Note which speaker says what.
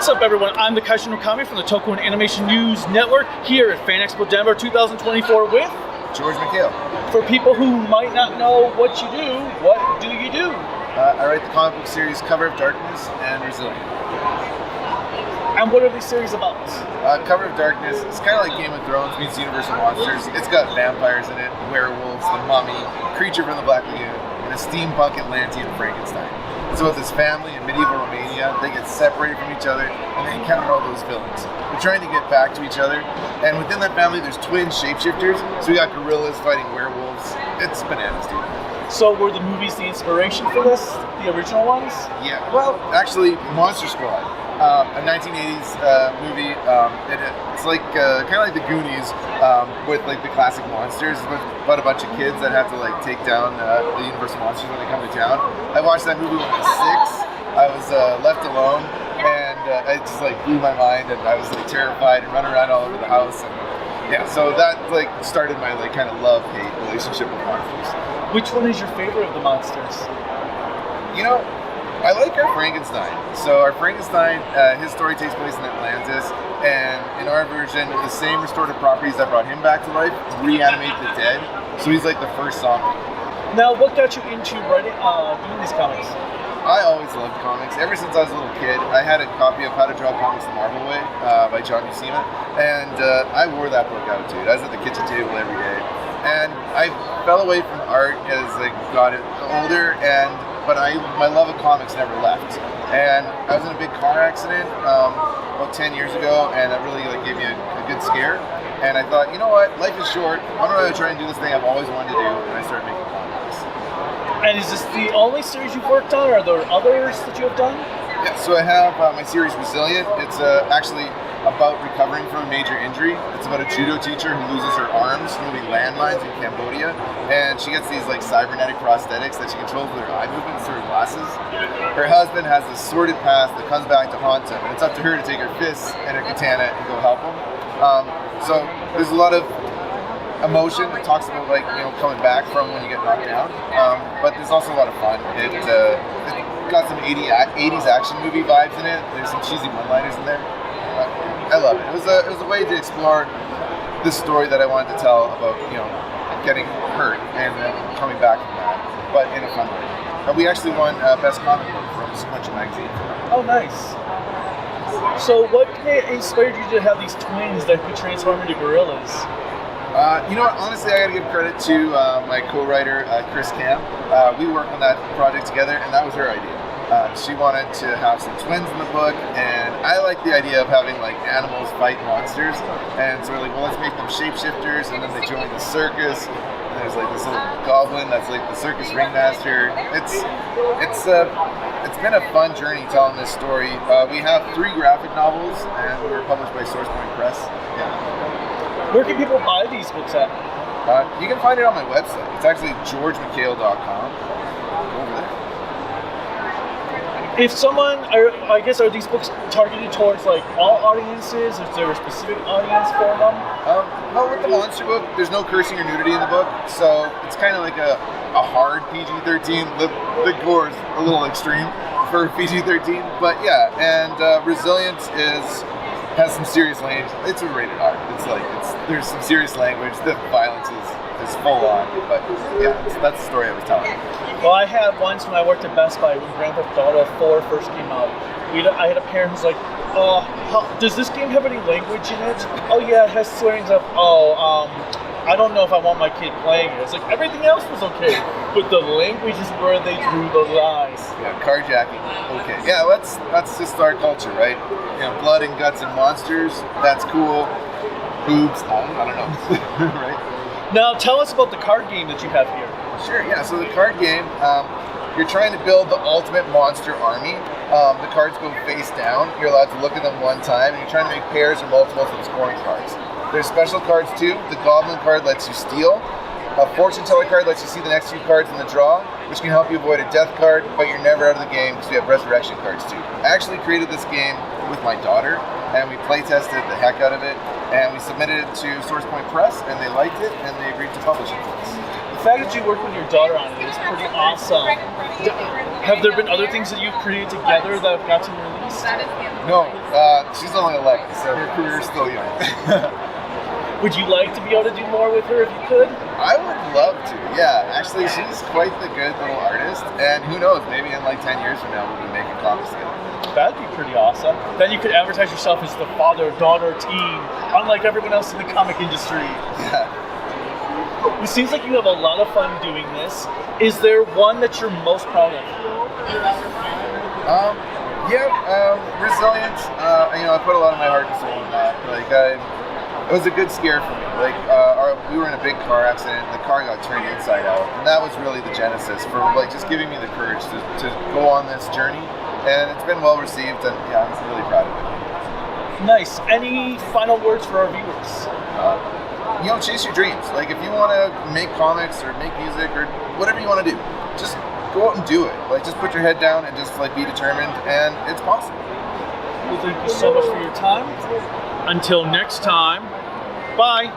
Speaker 1: What's up, everyone? I'm the Kaiju no Kami from the Toku and Animation News Network here at Fan Expo Denver 2024 with
Speaker 2: George Michail.
Speaker 1: For people who might not know what you do, what do you do?
Speaker 2: I write the comic book series Cover of Darkness and Resilient.
Speaker 1: And what are these series about?
Speaker 2: Cover of Darkness, it's kind of like Game of Thrones meets Universal Monsters. It's got vampires in it, werewolves, the mummy, creature from the Black Lagoon, and a steampunk Atlantean Frankenstein. So with this family in medieval Romania, they get separated from each other and they encounter all those villains. They're trying to get back to each other, and within that family there's twin shapeshifters, so we got gorillas fighting werewolves. It's bananas, dude.
Speaker 1: So were the movies the inspiration for this? The original ones?
Speaker 2: Yeah, well, actually, Monster Squad, a 1980s movie. It's like kind of like the Goonies with like the classic monsters, but a bunch of kids that have to like take down the Universal monsters when they come to town. I watched that movie when I was 6. I was left alone, and it just like blew my mind, and I was like terrified and running around all over the house. And, yeah, so that like started my like kind of love-hate relationship with monsters.
Speaker 1: Which one is your favorite of the monsters?
Speaker 2: You know, I like our Frankenstein. So our Frankenstein, his story takes place in Atlantis, and in our version, the same restorative properties that brought him back to life reanimate the dead. So he's like the first zombie.
Speaker 1: Now, what got you into writing, doing these comics?
Speaker 2: I always loved comics. Ever since I was a little kid, I had a copy of How to Draw Comics the Marvel Way by John Buscema, and I wore that book out, dude. I was at the kitchen table every day. And I fell away from art as I got older, but my love of comics never left. And I was in a big car accident about 10 years ago, and that really like gave me a good scare. And I thought, you know what, life is short. Why don't I try and do this thing I've always wanted to do? And I started making comics.
Speaker 1: And is this the only series you've worked on, or are there others that you have done?
Speaker 2: Yeah, so I have my series Resilient. It's actually about recovering from a major injury. It's about a judo teacher who loses her arms moving landmines in Cambodia, and she gets these like cybernetic prosthetics that she controls with her eye movements through her glasses. Her husband has this sordid past that comes back to haunt him, and it's up to her to take her fists and her katana and go help him. So there's a lot of emotion. It talks about like, you know, coming back from when you get knocked down, but there's also a lot of fun. It got some 80s action movie vibes in it. There's some cheesy one-liners in there. I love it. It was a way to explore this story that I wanted to tell about, you know, getting hurt and then coming back from that, but in a fun way. We actually won Best Comic Book from Sequential Magazine.
Speaker 1: Oh, nice. So what inspired you to have these twins that could transform into gorillas?
Speaker 2: You know what, honestly, I gotta give credit to my co-writer, Chris Cam. We worked on that project together, and that was her idea. She wanted to have some twins in the book, and I like the idea of having like animals fight monsters, and so we're like, well, let's make them shapeshifters, and then they join the circus, and there's like this little goblin that's like the circus ringmaster. It's been a fun journey telling this story. We have 3 graphic novels, and we were published by SourcePoint Press. Yeah.
Speaker 1: Where can people buy these books at?
Speaker 2: You can find it on my website. It's actually georgemichail.com. Over there.
Speaker 1: If someone, I guess, are these books targeted towards like all audiences? Is there a specific audience for them?
Speaker 2: No, with the monster book, there's no cursing or nudity in the book, so it's kind of like a hard PG-13. The gore is a little extreme for PG-13, but yeah. And Resilience has some serious language. It's a rated R. There's some serious language. The violence is full on, but yeah, that's the story I was telling.
Speaker 1: Well, I had once when I worked at Best Buy when Grand Theft Auto 4 first came out. I had a parent who's like, does this game have any language in it? Oh yeah, it has swearing stuff. I don't know if I want my kid playing it. It's like everything else was okay, but the language is where they drew the lines. Yeah,
Speaker 2: carjacking. Okay. Yeah, that's just our culture, right? You know, blood and guts and monsters. That's cool. Boobs. I don't know. Right?
Speaker 1: Now, tell us about the card game that you have here.
Speaker 2: Sure. Yeah. So the card game, you're trying to build the ultimate monster army. The cards go face down. You're allowed to look at them one time, and you're trying to make pairs or multiples of the scoring cards. There's special cards too. The Goblin card lets you steal. A Fortune Teller card lets you see the next few cards in the draw, which can help you avoid a death card, but you're never out of the game because we have Resurrection cards too. I actually created this game with my daughter, and we play tested the heck out of it, and we submitted it to SourcePoint Press, and they liked it, and they agreed to publish it for us.
Speaker 1: fact that you work with your daughter on it is pretty awesome. Have there been other things that you've created together that have gotten released?
Speaker 2: No, she's only 11, so her career is still young.
Speaker 1: Would you like to be able to do more with her if you could?
Speaker 2: I would love to, yeah. Actually, she's quite the good little artist, and who knows, maybe in like 10 years from now we'll be making comics together.
Speaker 1: That'd be pretty awesome. Then you could advertise yourself as the father-daughter team, unlike everyone else in the comic industry.
Speaker 2: Yeah.
Speaker 1: It seems like you have a lot of fun doing this. Is there one that you're most proud of?
Speaker 2: Resilient. I put a lot of my heart and soul in that. It was a good scare for me. We were in a big car accident. The car got turned inside out, and that was really the genesis for just giving me the courage to go on this journey. And it's been well received, and yeah, I'm really proud of it.
Speaker 1: Nice. Any final words for our viewers?
Speaker 2: Chase your dreams. If you want to make comics or make music or whatever you want to do, just go out and do it. Just put your head down and just be determined, and it's possible.
Speaker 1: Well, thank you so much for your time. Until next time, bye.